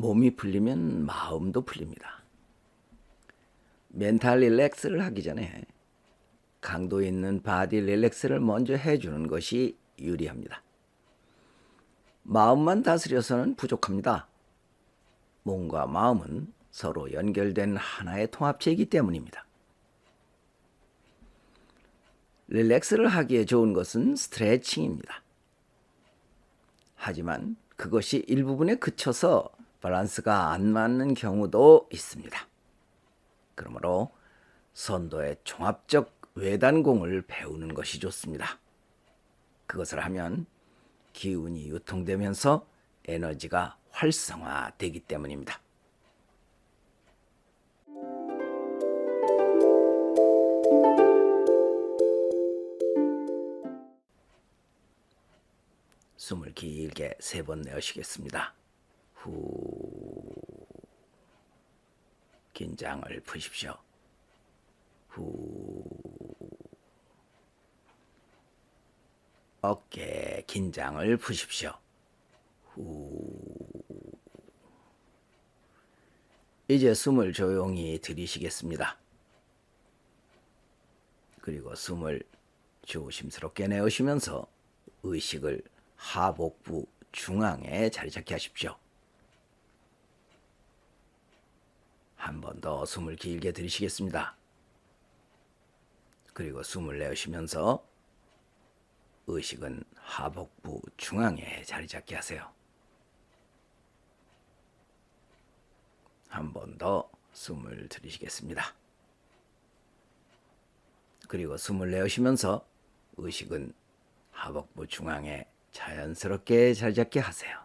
몸이 풀리면 마음도 풀립니다. 멘탈 릴렉스를 하기 전에 강도 있는 바디 릴렉스를 먼저 해주는 것이 유리합니다. 마음만 다스려서는 부족합니다. 몸과 마음은 서로 연결된 하나의 통합체이기 때문입니다. 릴렉스를 하기에 좋은 것은 스트레칭입니다. 하지만 그것이 일부분에 그쳐서 밸런스가 안 맞는 경우도 있습니다. 그러므로 선도의 종합적 외단공을 배우는 것이 좋습니다. 그것을 하면 기운이 유통되면서 에너지가 활성화되기 때문입니다. 숨을 길게 3번 내쉬겠습니다. 후. 긴장을 푸십시오. 후. 어깨 긴장을 푸십시오. 후. 이제 숨을 조용히 들이쉬겠습니다. 그리고 숨을 조심스럽게 내쉬면서 의식을 하복부 중앙에 자리 잡게 하십시오. 한 번 더 숨을 길게 들이쉬겠습니다. 그리고 숨을 내쉬면서 의식은 하복부 중앙에 자리 잡게 하세요. 한 번 더 숨을 들이쉬겠습니다. 그리고 숨을 내쉬면서 의식은 하복부 중앙에 자연스럽게 자리 잡게 하세요.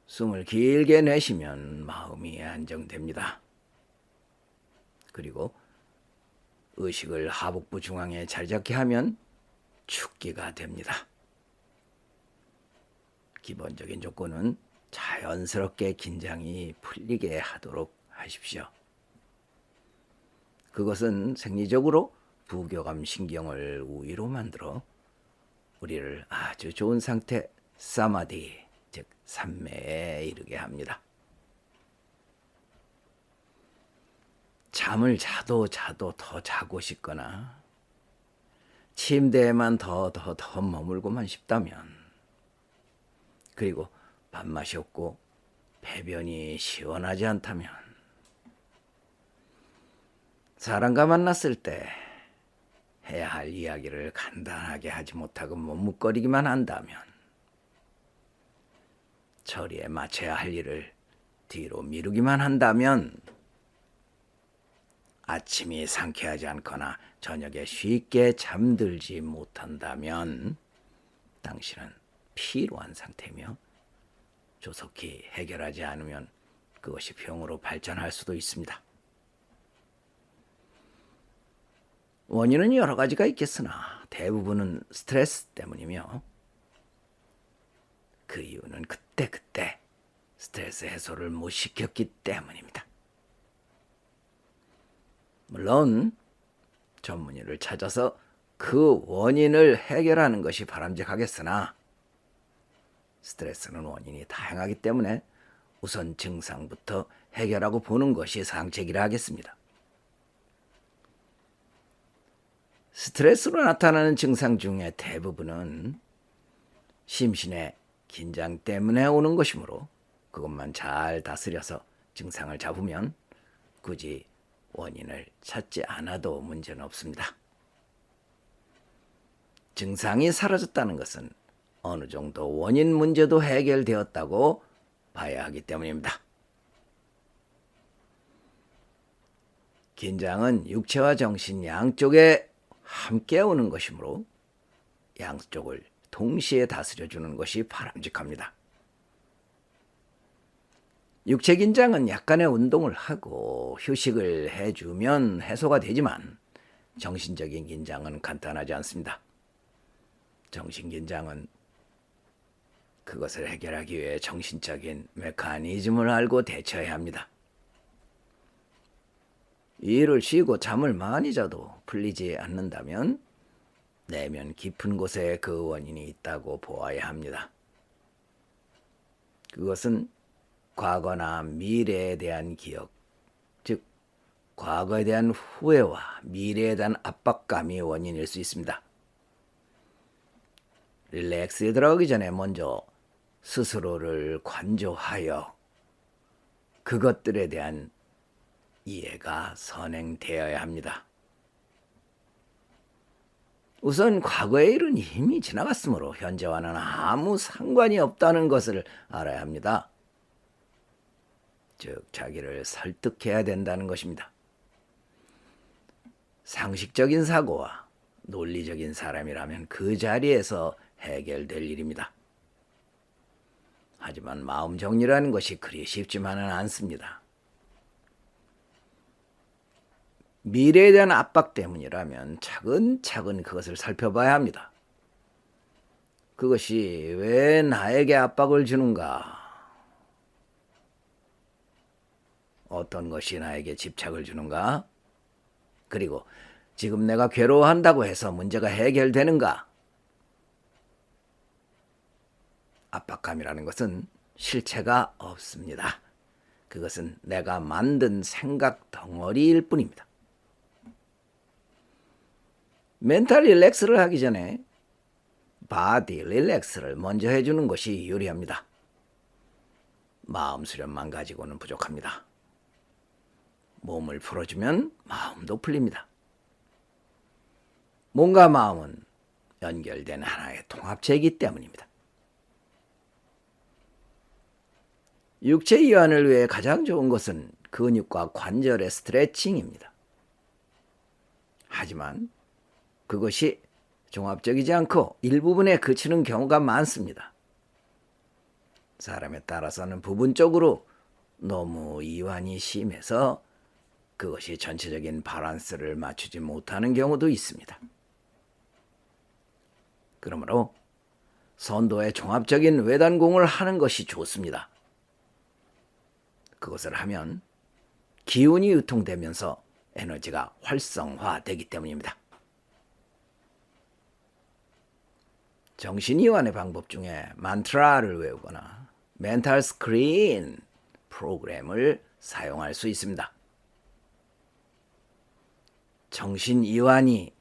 숨을 길게 내쉬면 마음이 안정됩니다. 그리고 의식을 하복부 중앙에 자리 잡게 하면 축기가 됩니다. 기본적인 조건은 자연스럽게 긴장이 풀리게 하도록 하십시오. 그것은 생리적으로 부교감 신경을 우위로 만들어 우리를 아주 좋은 상태 사마디, 즉 삼매에 이르게 합니다. 잠을 자도 더 자고 싶거나 침대에만 더 머물고만 싶다면, 그리고 밥맛이 없고 배변이 시원하지 않다면, 사람과 만났을 때 해야 할 이야기를 간단하게 하지 못하고 머뭇거리기만 한다면, 처리에 맞춰야 할 일을 뒤로 미루기만 한다면, 아침이 상쾌하지 않거나 저녁에 쉽게 잠들지 못한다면 당신은 피로한 상태며 조속히 해결하지 않으면 그것이 병으로 발전할 수도 있습니다. 원인은 여러 가지가 있겠으나 대부분은 스트레스 때문이며, 그 이유는 그때 스트레스 해소를 못 시켰기 때문입니다. 물론 전문의를 찾아서 그 원인을 해결하는 것이 바람직하겠으나, 스트레스는 원인이 다양하기 때문에 우선 증상부터 해결하고 보는 것이 상책이라 하겠습니다. 스트레스로 나타나는 증상 중에 대부분은 심신의 긴장 때문에 오는 것이므로 그것만 잘 다스려서 증상을 잡으면 굳이 원인을 찾지 않아도 문제는 없습니다. 증상이 사라졌다는 것은 어느 정도 원인 문제도 해결되었다고 봐야 하기 때문입니다. 긴장은 육체와 정신 양쪽에 함께 오는 것이므로 양쪽을 동시에 다스려주는 것이 바람직합니다. 육체 긴장은 약간의 운동을 하고 휴식을 해주면 해소가 되지만, 정신적인 긴장은 간단하지 않습니다. 정신 긴장은 그것을 해결하기 위해 정신적인 메커니즘을 알고 대처해야 합니다. 일을 쉬고 잠을 많이 자도 풀리지 않는다면 내면 깊은 곳에 그 원인이 있다고 보아야 합니다. 그것은 과거나 미래에 대한 기억, 즉 과거에 대한 후회와 미래에 대한 압박감이 원인일 수 있습니다. 릴렉스에 들어가기 전에 먼저 스스로를 관조하여 그것들에 대한 이해가 선행되어야 합니다. 우선 과거의 일은 이미 지나갔으므로 현재와는 아무 상관이 없다는 것을 알아야 합니다. 즉 자기를 설득해야 된다는 것입니다. 상식적인 사고와 논리적인 사람이라면 그 자리에서 해결될 일입니다. 하지만 마음 정리라는 것이 그리 쉽지만은 않습니다. 미래에 대한 압박 때문이라면 차근차근 그것을 살펴봐야 합니다. 그것이 왜 나에게 압박을 주는가? 어떤 것이 나에게 집착을 주는가? 그리고 지금 내가 괴로워한다고 해서 문제가 해결되는가? 압박감이라는 것은 실체가 없습니다. 그것은 내가 만든 생각 덩어리일 뿐입니다. 멘탈 릴렉스를 하기 전에 바디 릴렉스를 먼저 해주는 것이 유리합니다. 마음 수련만 가지고는 부족합니다. 몸을 풀어주면 마음도 풀립니다. 몸과 마음은 연결된 하나의 통합체이기 때문입니다. 육체 이완을 위해 가장 좋은 것은 근육과 관절의 스트레칭입니다. 하지만 그것이 종합적이지 않고 일부분에 그치는 경우가 많습니다. 사람에 따라서는 부분적으로 너무 이완이 심해서 그것이 전체적인 밸런스를 맞추지 못하는 경우도 있습니다. 그러므로 선도의 종합적인 외단공을 하는 것이 좋습니다. 그것을 하면 기운이 유통되면서 에너지가 활성화되기 때문입니다. 정신이완의 방법 중에 만트라를 외우거나 멘탈 스크린 프로그램을 사용할 수 있습니다. 정신이완이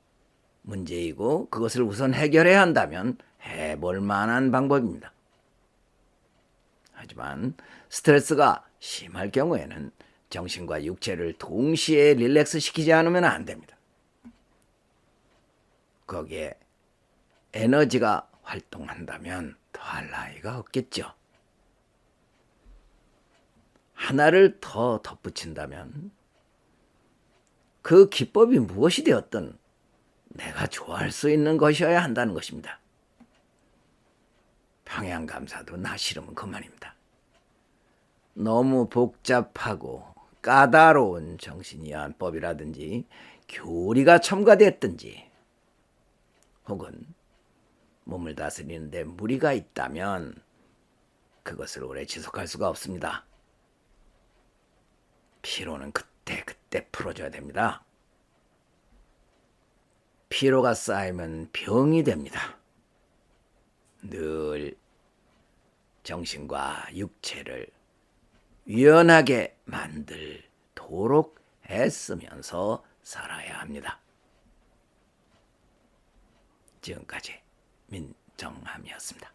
문제이고 그것을 우선 해결해야 한다면 해볼 만한 방법입니다. 하지만 스트레스가 심할 경우에는 정신과 육체를 동시에 릴렉스 시키지 않으면 안 됩니다. 거기에 에너지가 활동한다면 더할 나위가 없겠죠. 하나를 더 덧붙인다면 그 기법이 무엇이 되었든 내가 좋아할 수 있는 것이어야 한다는 것입니다. 평양감사도 나 싫으면 그만입니다. 너무 복잡하고 까다로운 정신이완법이라든지 교리가 첨가됐든지 혹은 몸을 다스리는 데 무리가 있다면 그것을 오래 지속할 수가 없습니다. 피로는 그때 풀어줘야 됩니다. 피로가 쌓이면 병이 됩니다. 늘 정신과 육체를 유연하게 만들도록 애쓰면서 살아야 합니다. 지금까지 민정함이었습니다.